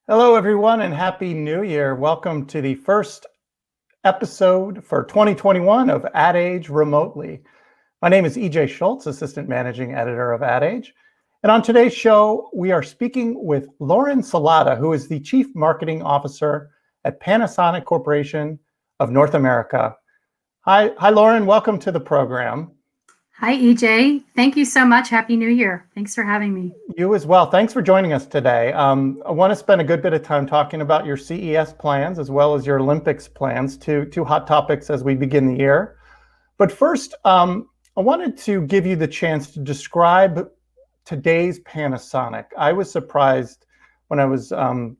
Hello, everyone, and Happy New Year. Welcome to the first episode for 2021 of Ad Age Remotely. My name is EJ Schultz, Assistant Managing Editor of Ad Age. And on today's show, we are speaking with Lauren Sallata, who is the Chief Marketing Officer at Panasonic Corporation of North America. Hi, Lauren. Welcome to the program. Hi, EJ. Thank you so much. Happy New Year. Thanks for having me. You as well. Thanks for joining us today. I want to spend a good bit of time talking about your CES plans as well as your Olympics plans, two hot topics as we begin the year. But first, I wanted to give you the chance to describe today's Panasonic. I was surprised when I was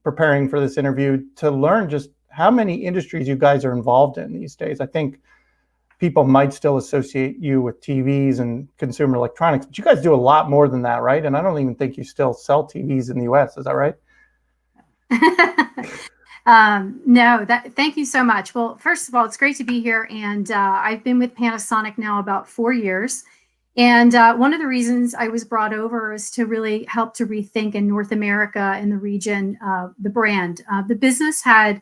preparing for this interview to learn just how many industries you guys are involved in these days. I think people might still associate you with TVs and consumer electronics, but you guys do a lot more than that, right? And I don't even think you still sell TVs in the US. Is that right? No, thank you so much. Well, first of all, it's great to be here. And I've been with Panasonic now about 4 years. And one of the reasons I was brought over is to really help to rethink in North America and the region, the brand. The business had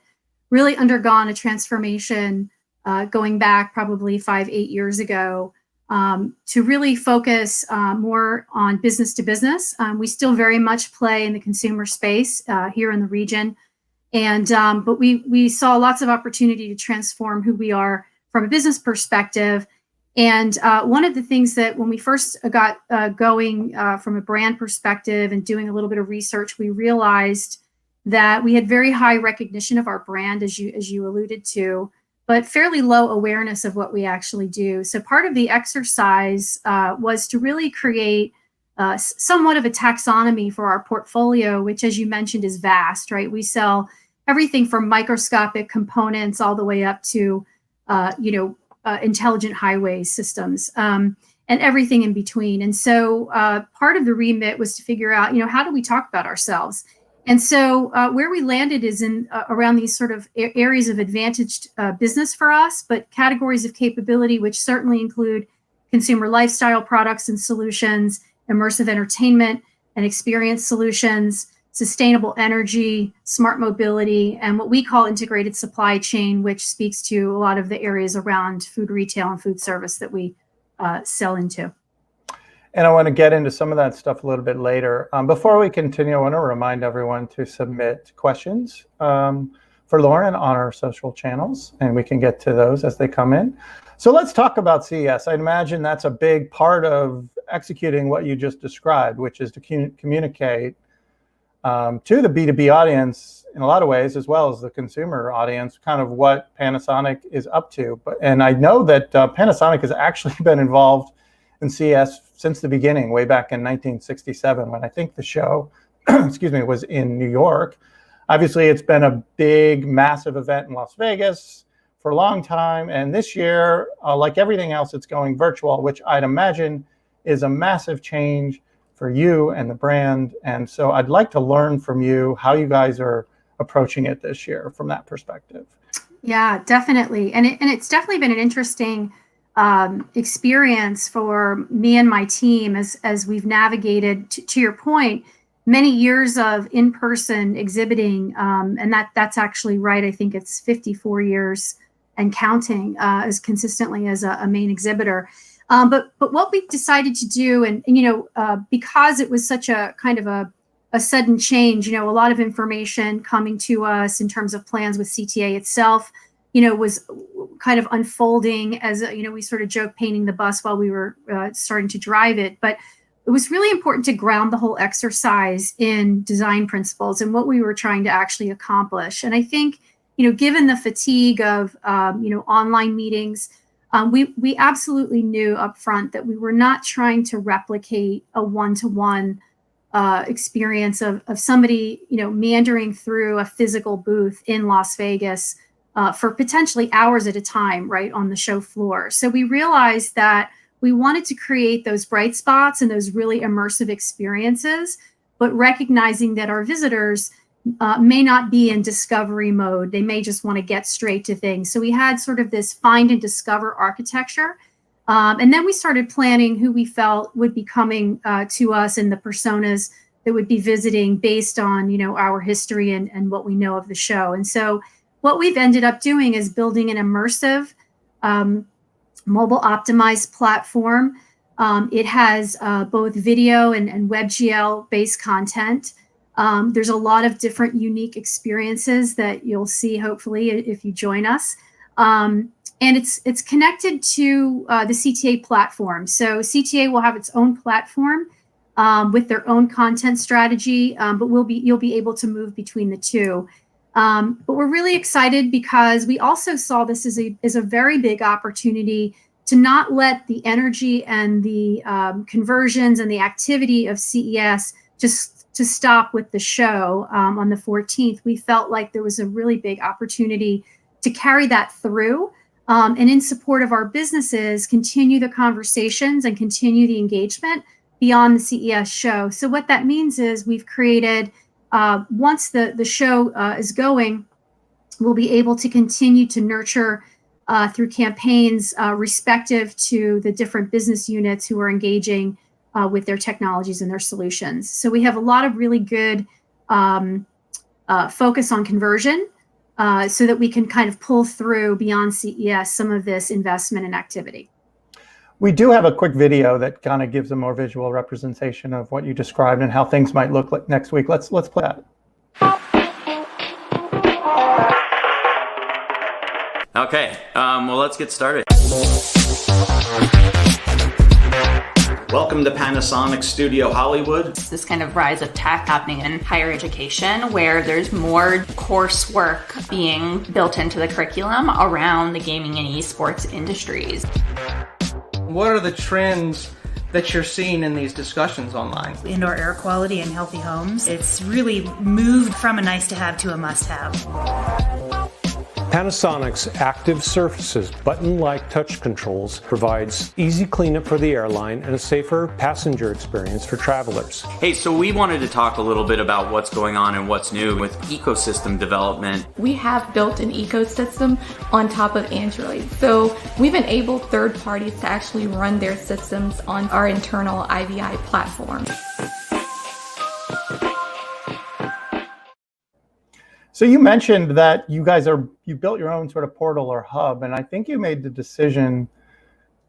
really undergone a transformation going back probably 5-8 years ago to really focus more on business to business. We still very much play in the consumer space here in the region. And but we saw lots of opportunity to transform who we are from a business perspective. And one of the things that when we first got going from a brand perspective and doing a little bit of research, we realized that we had very high recognition of our brand, as you alluded to, but fairly low awareness of what we actually do. So part of the exercise was to really create somewhat of a taxonomy for our portfolio, which, as you mentioned, is vast, right? We sell everything from microscopic components all the way up to, intelligent highway systems and everything in between. And so part of the remit was to figure out, how do we talk about ourselves? And so where we landed is in around these sort of areas of advantaged business for us, but categories of capability, which certainly include consumer lifestyle products and solutions, immersive entertainment and experience solutions, sustainable energy, smart mobility, and what we call integrated supply chain, which speaks to a lot of the areas around food retail and food service that we sell into. And I want to get into some of that stuff a little bit later. Before we continue, I want to remind everyone to submit questions for Lauren on our social channels, and we can get to those as they come in. So let's talk about CES. I imagine that's a big part of executing what you just described, which is to communicate to the B2B audience in a lot of ways, as well as the consumer audience, kind of what Panasonic is up to. And I know that Panasonic has actually been involved in CES since the beginning, way back in 1967, when I think the show, was in New York. Obviously, it's been a big, massive event in Las Vegas for a long time. And this year, like everything else, it's going virtual, which I'd imagine is a massive change for you and the brand. And so I'd like to learn from you how you guys are approaching it this year from that perspective. Yeah, definitely. And it's definitely been an interesting experience for me and my team as we've navigated, to your point, many years of in-person exhibiting, and that's actually right. I think it's 54 years and counting as consistently as a main exhibitor. But what we decided to do, and because it was such a kind of a sudden change, a lot of information coming to us in terms of plans with CTA itself, was kind of unfolding as, we sort of joke painting the bus while we were starting to drive it. But it was really important to ground the whole exercise in design principles and what we were trying to actually accomplish. And I think, given the fatigue of, online meetings, we absolutely knew up front that we were not trying to replicate a one-to-one experience of somebody, meandering through a physical booth in Las Vegas for potentially hours at a time, right, on the show floor. So we realized that we wanted to create those bright spots and those really immersive experiences, but recognizing that our visitors may not be in discovery mode. They may just want to get straight to things. So we had sort of this find and discover architecture. And then we started planning who we felt would be coming to us and the personas that would be visiting based on, our history and what we know of the show. And so what we've ended up doing is building an immersive mobile optimized platform. It has both video and WebGL based content. There's a lot of different unique experiences that you'll see, hopefully, if you join us. And it's connected to the CTA platform. So CTA will have its own platform with their own content strategy, but you'll be able to move between the two. But we're really excited because we also saw this as a very big opportunity to not let the energy and the conversions and the activity of CES just to stop with the show on the 14th. We felt like there was a really big opportunity to carry that through and in support of our businesses, continue the conversations and continue the engagement beyond the CES show. So what that means is we've created, once the show is going, we'll be able to continue to nurture through campaigns respective to the different business units who are engaging with their technologies and their solutions. So we have a lot of really good focus on conversion so that we can kind of pull through beyond CES some of this investment and activity. We do have a quick video that kind of gives a more visual representation of what you described and how things might look like next week. Let's play that. Okay, well, let's get started. Welcome to Panasonic Studio Hollywood. It's this kind of rise of tech happening in higher education where there's more coursework being built into the curriculum around the gaming and esports industries. What are the trends that you're seeing in these discussions online? Indoor air quality and healthy homes. It's really moved from a nice to have to a must have. Panasonic's Active Surfaces button-like touch controls provides easy cleanup for the airline and a safer passenger experience for travelers. Hey, so we wanted to talk a little bit about what's going on and what's new with ecosystem development. We have built an ecosystem on top of Android. So we've enabled third parties to actually run their systems on our internal IVI platform. So you mentioned that you built your own sort of portal or hub, and I think you made the decision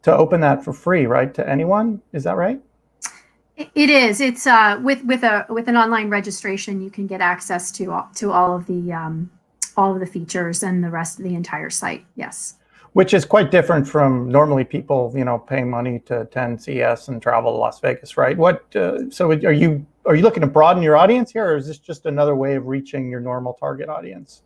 to open that for free, right, to anyone? Is that right? It is. It's with an online registration, you can get access to all of the features and the rest of the entire site. Yes. Which is quite different from normally people, paying money to attend CES and travel to Las Vegas, right? So are you looking to broaden your audience here, or is this just another way of reaching your normal target audience?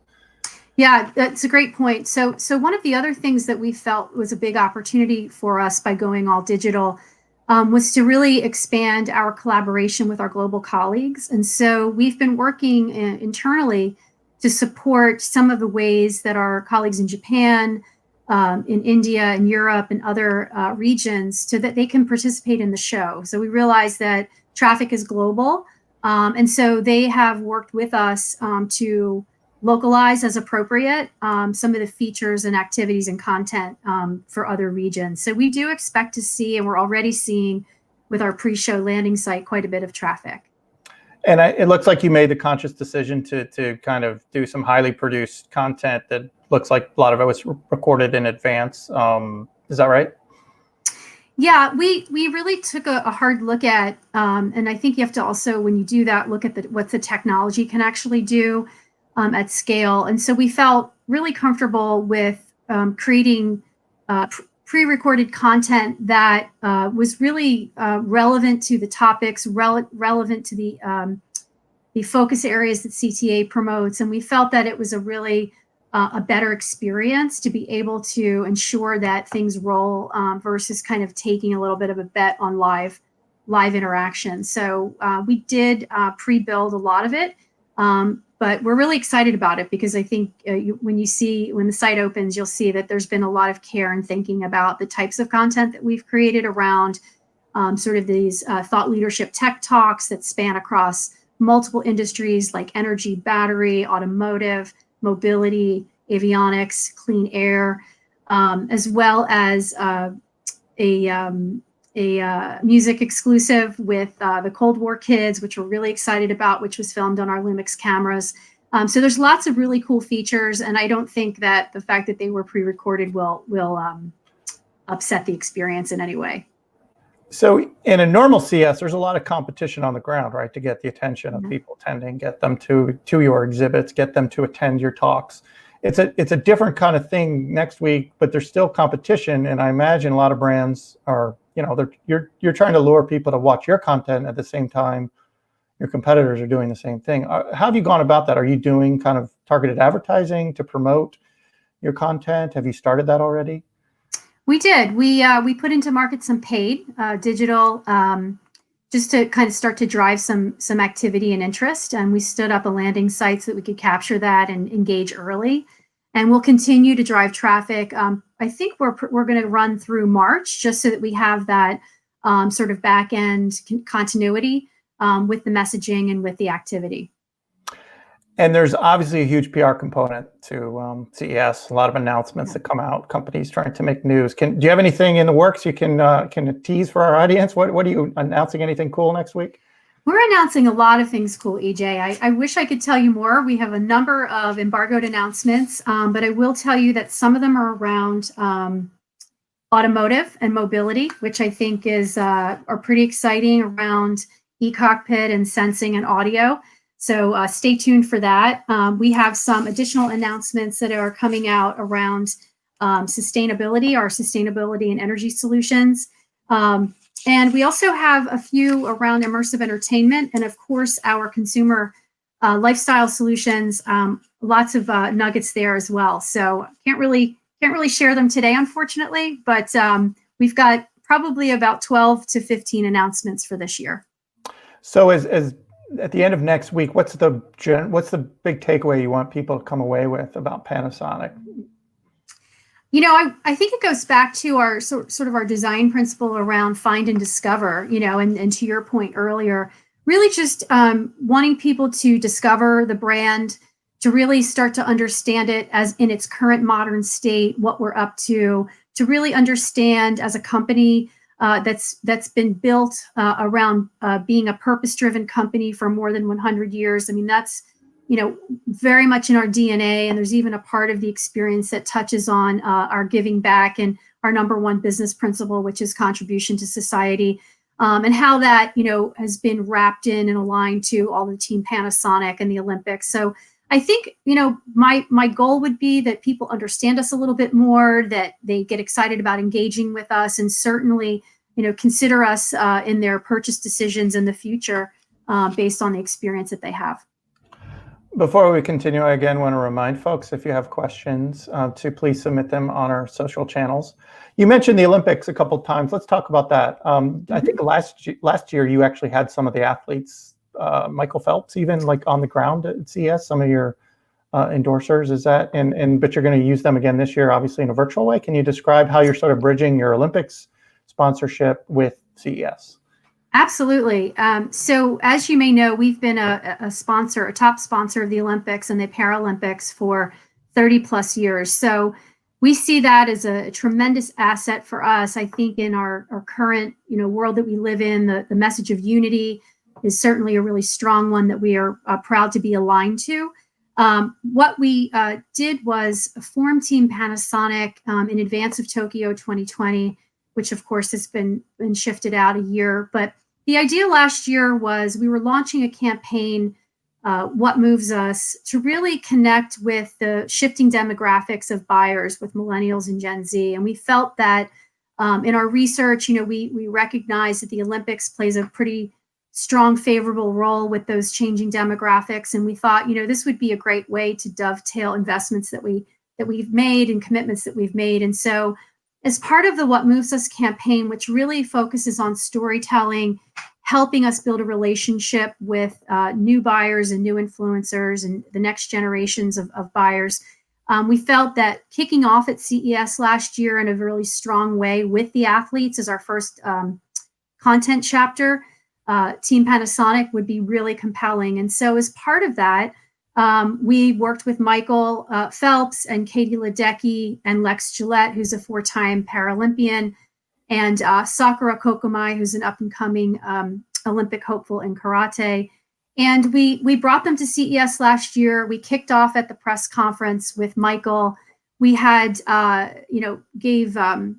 Yeah, that's a great point. So one of the other things that we felt was a big opportunity for us by going all digital was to really expand our collaboration with our global colleagues. And so we've been working internally to support some of the ways that our colleagues in Japan, in India and Europe and other regions so that they can participate in the show. So we realized that traffic is global. And so they have worked with us to localize as appropriate some of the features and activities and content for other regions. So we do expect to see, and we're already seeing with our pre-show landing site, quite a bit of traffic. And it looks like you made the conscious decision to kind of do some highly produced content that looks like a lot of it was recorded in advance. Is that right? Yeah, we really took a hard look at, and I think you have to also, when you do that, look at what the technology can actually do at scale. And so we felt really comfortable with creating pre-recorded content that was really relevant to the topics, relevant to the focus areas that CTA promotes. And we felt that it was a really a better experience to be able to ensure that things roll versus kind of taking a little bit of a bet on live interaction. So we did pre-build a lot of it, but we're really excited about it because I think when the site opens, you'll see that there's been a lot of care and thinking about the types of content that we've created around sort of these thought leadership tech talks that span across multiple industries like energy, battery, automotive, mobility, avionics, clean air, as well as a music exclusive with the Cold War Kids, which we're really excited about, which was filmed on our Lumix cameras. So there's lots of really cool features, and I don't think that the fact that they were pre-recorded will upset the experience in any way. So in a normal CS, there's a lot of competition on the ground, right, to get the attention of people attending, get them to your exhibits, get them to attend your talks. It's a different kind of thing next week, but there's still competition, and I imagine a lot of brands are, you're trying to lure people to watch your content at the same time your competitors are doing the same thing. How have you gone about that? Are you doing kind of targeted advertising to promote your content? Have you started that already? We did. We put into market some paid digital just to kind of start to drive some activity and interest. And we stood up a landing site so that we could capture that and engage early. And we'll continue to drive traffic. I think we're going to run through March just so that we have that sort of back end continuity with the messaging and with the activity. And there's obviously a huge PR component to CES. A lot of announcements that come out, companies trying to make news. Do you have anything in the works you can tease for our audience? What are you announcing? Anything cool next week? We're announcing a lot of things cool, EJ. I wish I could tell you more. We have a number of embargoed announcements, but I will tell you that some of them are around automotive and mobility, which I think are pretty exciting, around e-cockpit and sensing and audio. So stay tuned for that. We have some additional announcements that are coming out around sustainability, our sustainability and energy solutions. And we also have a few around immersive entertainment and, of course, our consumer lifestyle solutions. Lots of nuggets there as well. So can't really share them today, unfortunately, but we've got probably about 12 to 15 announcements for this year. So as at the end of next week, what's the big takeaway you want people to come away with about Panasonic? I think it goes back to our sort of our design principle around find and discover, and to your point earlier, really just wanting people to discover the brand, to really start to understand it as in its current modern state, what we're up to really understand as a company that's been built around being a purpose-driven company for more than 100 years. I mean, that's very much in our DNA, and there's even a part of the experience that touches on our giving back and our number one business principle, which is contribution to society, and how that has been wrapped in and aligned to all the Team Panasonic and the Olympics. So I think my goal would be that people understand us a little bit more, that they get excited about engaging with us, and certainly consider us in their purchase decisions in the future based on the experience that they have. Before we continue, I again want to remind folks, if you have questions, to please submit them on our social channels. You mentioned the Olympics a couple of times. Let's talk about that. I think last year you actually had some of the athletes, Michael Phelps, even like on the ground at CES, some of your endorsers. Is that, but you're going to use them again this year, obviously in a virtual way. Can you describe how you're sort of bridging your Olympics sponsorship with CES? Absolutely. So as you may know, we've been a top sponsor of the Olympics and the Paralympics for 30 plus years. So we see that as a tremendous asset for us. I think in our current world that we live in, the message of unity is certainly a really strong one that we are proud to be aligned to. What we did was form Team Panasonic in advance of Tokyo 2020, which of course has been shifted out a year. But the idea last year was we were launching a campaign, What Moves Us, to really connect with the shifting demographics of buyers, with millennials and Gen Z. And we felt that in our research, we recognize that the Olympics plays a pretty strong, favorable role with those changing demographics. And we thought, this would be a great way to dovetail investments that we've made and commitments that we've made. And so as part of the What Moves Us campaign, which really focuses on storytelling, helping us build a relationship with new buyers and new influencers and the next generations of buyers, we felt that kicking off at CES last year in a really strong way with the athletes as our first content chapter, Team Panasonic would be really compelling. And so as part of that, we worked with Michael Phelps and Katie Ledecky and Lex Gillette, who's a 4-time Paralympian, and Sakura Kokomai, who's an up-and-coming Olympic hopeful in karate. And we brought them to CES last year. We kicked off at the press conference with Michael. We had, gave the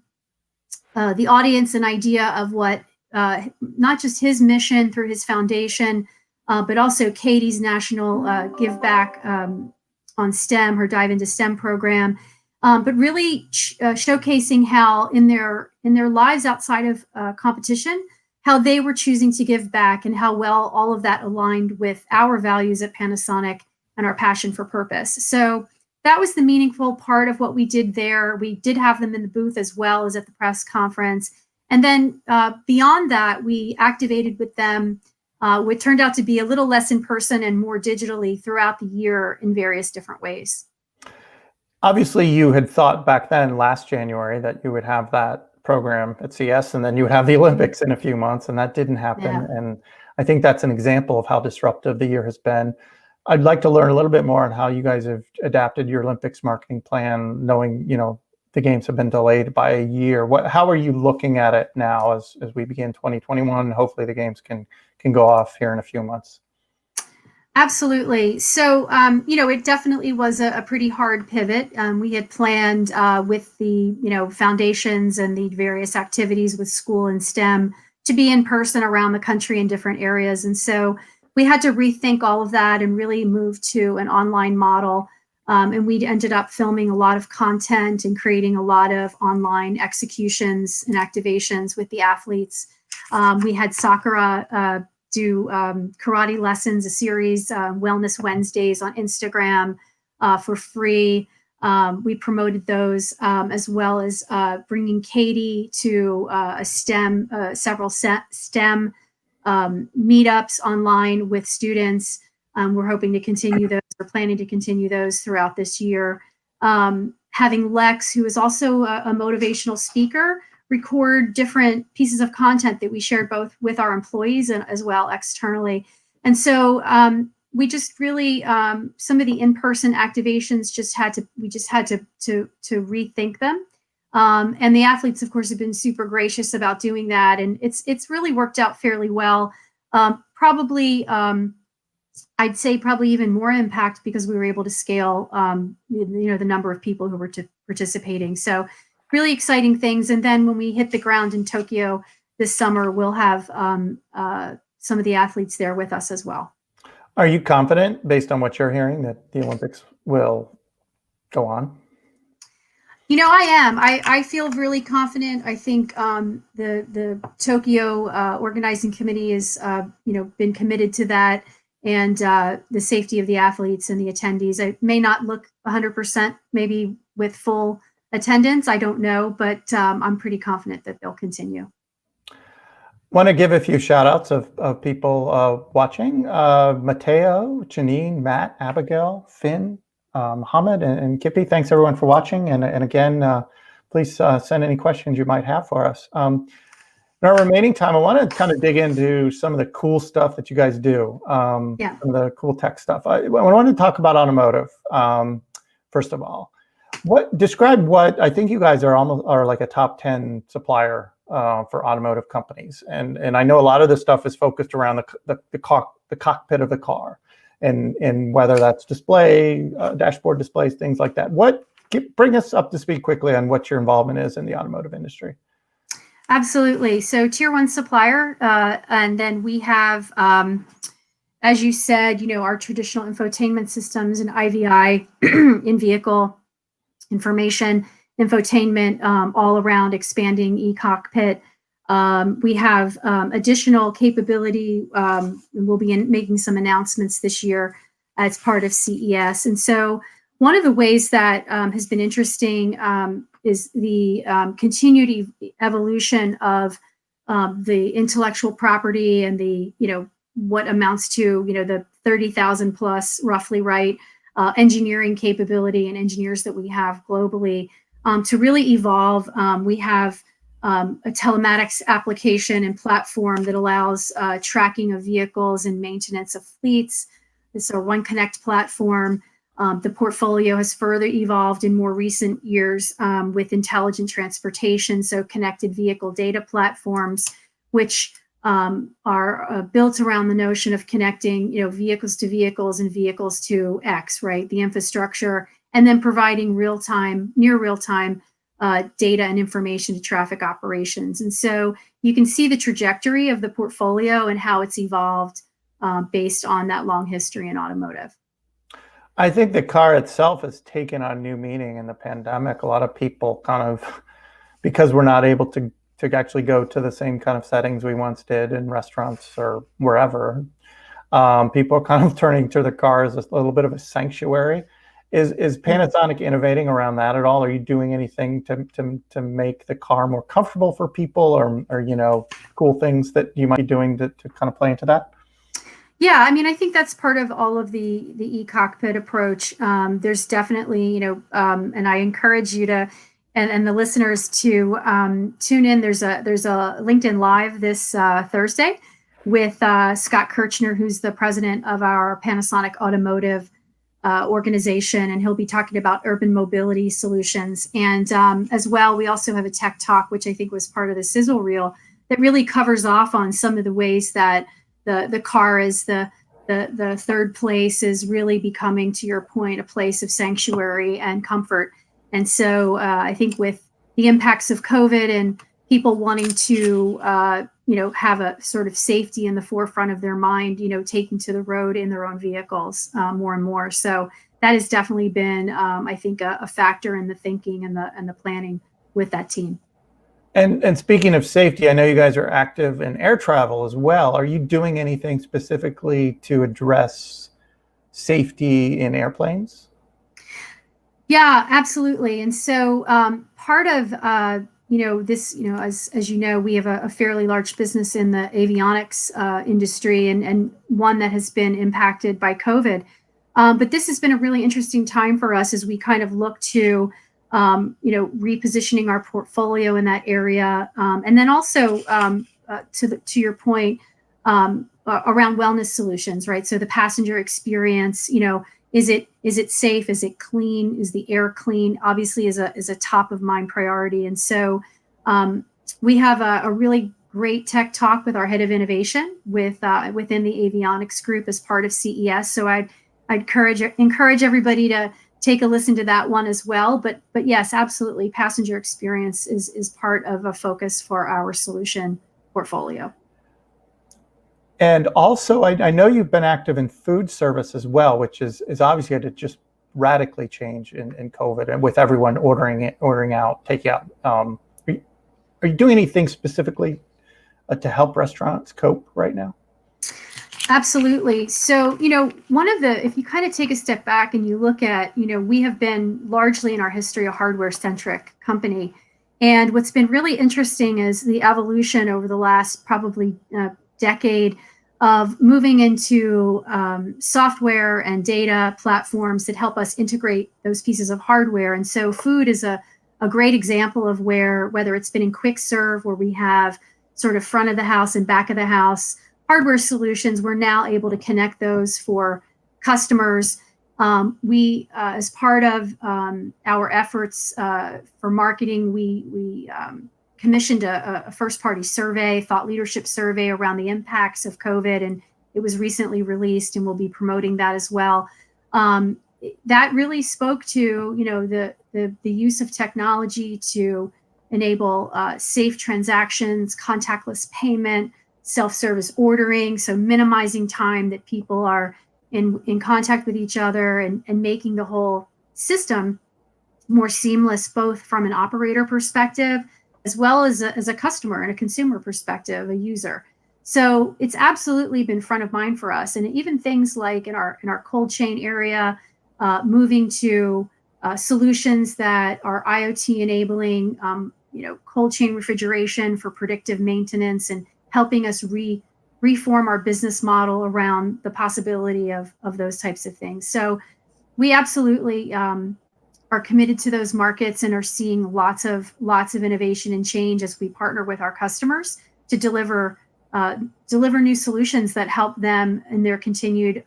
audience an idea of what not just his mission through his foundation, but also Katie's national give back on STEM, her Dive into STEM program, but really showcasing how in their lives outside of competition, how they were choosing to give back and how well all of that aligned with our values at Panasonic and our passion for purpose. So that was the meaningful part of what we did there. We did have them in the booth as well as at the press conference. And then beyond that, we activated with them, what turned out to be a little less in person and more digitally throughout the year in various different ways. Obviously, you had thought back then last January that you would have that program at CES and then you would have the Olympics in a few months, and that didn't happen. Yeah. And I think that's an example of how disruptive the year has been. I'd like to learn a little bit more on how you guys have adapted your Olympics marketing plan, knowing, the games have been delayed by a year. How are you looking at it now as we begin 2021? Hopefully the games can go off here in a few months. Absolutely. So, it definitely was a pretty hard pivot. We had planned with the, foundations and the various activities with school and STEM to be in person around the country in different areas. And so we had to rethink all of that and really move to an online model. And we ended up filming a lot of content and creating a lot of online executions and activations with the athletes. We had Sakura do karate lessons, a series, Wellness Wednesdays on Instagram for free. We promoted those as well as bringing Katie to several STEM meetups online with students. We're hoping to continue those. We're planning to continue those throughout this year. Having Lex, who is also a motivational speaker, record different pieces of content that we shared both with our employees and as well externally. And so we just really, some of the in-person activations we just had to rethink them. And the athletes, of course, have been super gracious about doing that. And it's really worked out fairly well. I'd say probably even more impact because we were able to scale, the number of people who were participating. So really exciting things. And then when we hit the ground in Tokyo this summer, we'll have some of the athletes there with us as well. Are you confident, based on what you're hearing, that the Olympics will go on? I am. I feel really confident. I think the Tokyo organizing committee has, been committed to that, and the safety of the athletes and the attendees. It may not look 100%, maybe with full attendance. I don't know, but I'm pretty confident that they'll continue. Want to give a few shout outs of people watching. Mateo, Janine, Matt, Abigail, Finn, Mohammed, and Kippy. Thanks everyone for watching. And again, please send any questions you might have for us. In our remaining time, I want to kind of dig into some of the cool stuff that you guys do. Some of the cool tech stuff. I want to talk about automotive, first of all. Describe what I think you guys are like a top 10 supplier for automotive companies, and I know a lot of this stuff is focused around the cockpit of the car, and whether that's display, dashboard displays, things like that. Bring us up to speed quickly on what your involvement is in the automotive industry. Absolutely. So tier 1 supplier, and then we have, as you said, our traditional infotainment systems and IVI in vehicle information, infotainment, all around expanding e-cockpit. We have additional capability. We'll be making some announcements this year as part of CES. And so one of the ways that has been interesting is the continued evolution of the intellectual property and the, what amounts to, the 30,000 plus roughly, right, engineering capability and engineers that we have globally to really evolve. We have a telematics application and platform that allows tracking of vehicles and maintenance of fleets. It's our One Connect platform. The portfolio has further evolved in more recent years with intelligent transportation, so connected vehicle data platforms, which are built around the notion of connecting, vehicles to vehicles and vehicles to X, right? The infrastructure, and then providing near real-time data and information to traffic operations. And so you can see the trajectory of the portfolio and how it's evolved based on that long history in automotive. I think the car itself has taken on new meaning in the pandemic. A lot of people because we're not able to actually go to the same kind of settings we once did in restaurants or wherever, people are kind of turning to the car as a little bit of a sanctuary. Is Panasonic innovating around that at all? Are you doing anything to make the car more comfortable for people, or cool things that you might be doing to kind of play into that? Yeah, I mean, I think that's part of all of the e-cockpit approach. There's definitely, and I encourage you to, and the listeners to tune in. There's a LinkedIn Live this Thursday with Scott Kirchner, who's the president of our Panasonic Automotive organization, and he'll be talking about urban mobility solutions. And as well, we also have a tech talk, which I think was part of the sizzle reel, that really covers off on some of the ways that the car is the third place is really becoming, to your point, a place of sanctuary and comfort. And so I think with the impacts of COVID and people wanting to, have a sort of safety in the forefront of their mind, taking to the road in their own vehicles more and more. So that has definitely been, I think, a factor in the thinking and the planning with that team. And speaking of safety, I know you guys are active in air travel as well. Are you doing anything specifically to address safety in airplanes? Yeah, absolutely. And so part of this, as you know, we have a fairly large business in the avionics industry, and one that has been impacted by COVID. But this has been a really interesting time for us as we kind of look to repositioning our portfolio in that area, and then also to your point around wellness solutions, right? So the passenger experience, is it safe? Is it clean? Is the air clean? Obviously, is a top of mind priority. And so we have a really great tech talk with our head of innovation within the avionics group as part of CES. So I'd encourage everybody to take a listen to that one as well. But yes, absolutely, passenger experience is part of a focus for our solution portfolio. And also, I know you've been active in food service as well, which is obviously had to just radically change in COVID, and with everyone ordering out, taking out. Are you doing anything specifically to help restaurants cope right now? Absolutely. So, if you kind of take a step back and you look at, we have been largely in our history a hardware-centric company. And what's been really interesting is the evolution over the last probably decade of moving into software and data platforms that help us integrate those pieces of hardware. And so food is a great example of whether it's been in quick serve, where we have sort of front of the house and back of the house hardware solutions, we're now able to connect those for customers. We, as part of our efforts for marketing, we commissioned a first-party survey, thought leadership survey around the impacts of COVID, and it was recently released, and we'll be promoting that as well. That really spoke to, the use of technology to enable safe transactions, contactless payment, self-service ordering, so minimizing time that people are in contact with each other, and making the whole system more seamless, both from an operator perspective as well as a customer and a consumer perspective, a user. So it's absolutely been front of mind for us, and even things like in our cold chain area, moving to solutions that are IoT enabling, cold chain refrigeration for predictive maintenance, and helping us reform our business model around the possibility of those types of things. So we absolutely are committed to those markets and are seeing lots of innovation and change as we partner with our customers to deliver new solutions that help them in their continued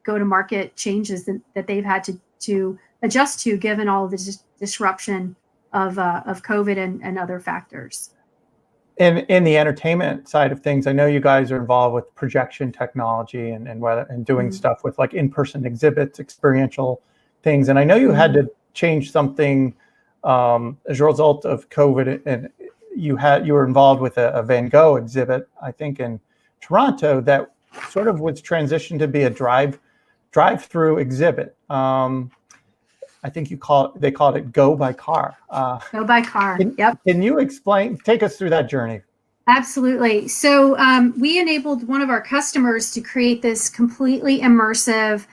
go-to-market changes that they've had to adjust to, given all of the disruption of COVID and other factors. In the entertainment side of things, I know you guys are involved with projection technology and doing stuff with like in-person exhibits, experiential things. And I know you had to change something as a result of COVID, and you were involved with a Van Gogh exhibit, I think in Toronto, that sort of was transitioned to be a drive-through exhibit. I think they called it Go by Car. Go by car. Yep. Can you take us through that journey? Absolutely. So we enabled one of our customers to create this completely immersive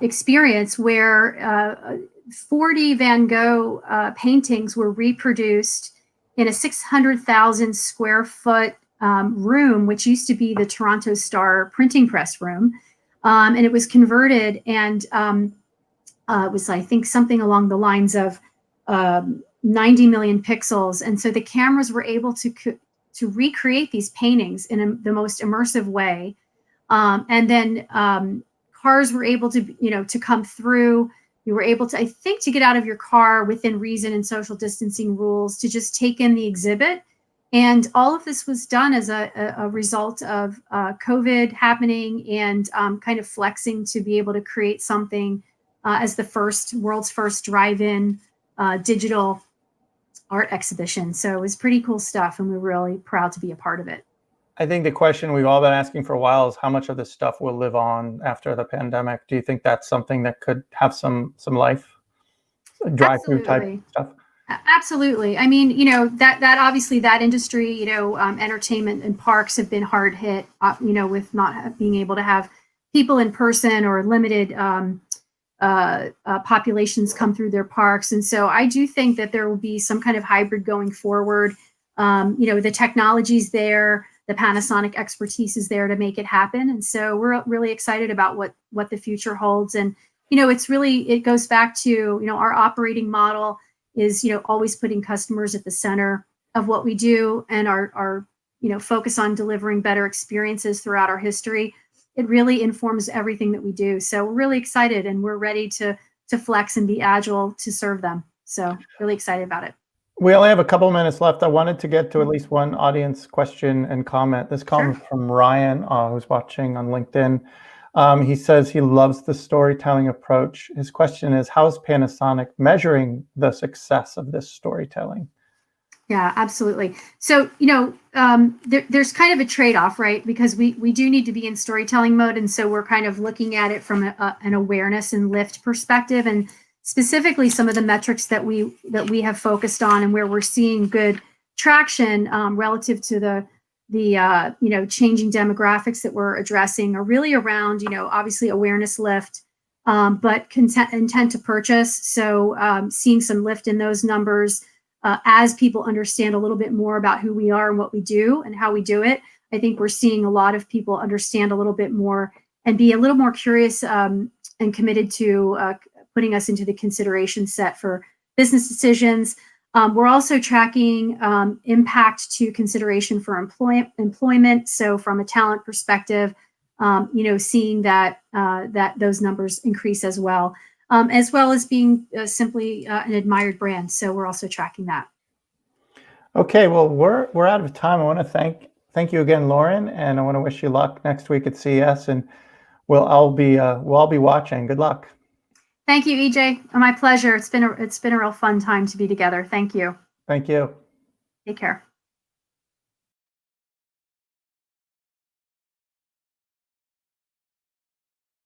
experience where 40 Van Gogh paintings were reproduced in a 600,000 square foot room, which used to be the Toronto Star printing press room. And it was converted, and it was, I think, something along the lines of 90 million pixels. And so the cameras were able to recreate these paintings in the most immersive way. And then cars were able to come through. You were able to, I think, to get out of your car within reason and social distancing rules to just take in the exhibit. And all of this was done as a result of COVID happening and kind of flexing to be able to create something as the world's first drive-in digital art exhibition. So it was pretty cool stuff, and we're really proud to be a part of it. I think the question we've all been asking for a while is how much of this stuff will live on after the pandemic. Do you think that's something that could have some life, drive-through type stuff? Absolutely. I mean, that obviously that industry, entertainment and parks have been hard hit, with not being able to have people in person or limited populations come through their parks. And so I do think that there will be some kind of hybrid going forward. The technology's there, the Panasonic expertise is there to make it happen. And so we're really excited about what the future holds. And, it goes back to, our operating model is, always putting customers at the center of what we do, and our focus on delivering better experiences throughout our history. It really informs everything that we do. So we're really excited, and we're ready to flex and be agile to serve them. So really excited about it. We only have a couple minutes left. I wanted to get to at least one audience question and comment. This comes from Ryan, who's watching on LinkedIn. He says he loves the storytelling approach. His question is, how is Panasonic measuring the success of this storytelling? Yeah, absolutely. So, there's kind of a trade-off, right? Because we do need to be in storytelling mode. And so we're kind of looking at it from an awareness and lift perspective, and specifically some of the metrics that we have focused on and where we're seeing good traction relative to the changing demographics that we're addressing are really around, obviously awareness lift, but intent to purchase. So seeing some lift in those numbers as people understand a little bit more about who we are and what we do and how we do it. I think we're seeing a lot of people understand a little bit more and be a little more curious and committed to putting us into the consideration set for business decisions. We're also tracking impact to consideration for employment. So from a talent perspective, seeing that those numbers increase as well as being simply an admired brand. So we're also tracking that. Okay, well, we're out of time. I want to thank you again, Lauren, and I want to wish you luck next week at CES, and we'll all be watching. Good luck. Thank you, EJ. My pleasure. It's been a real fun time to be together. Thank you. Thank you. Take care.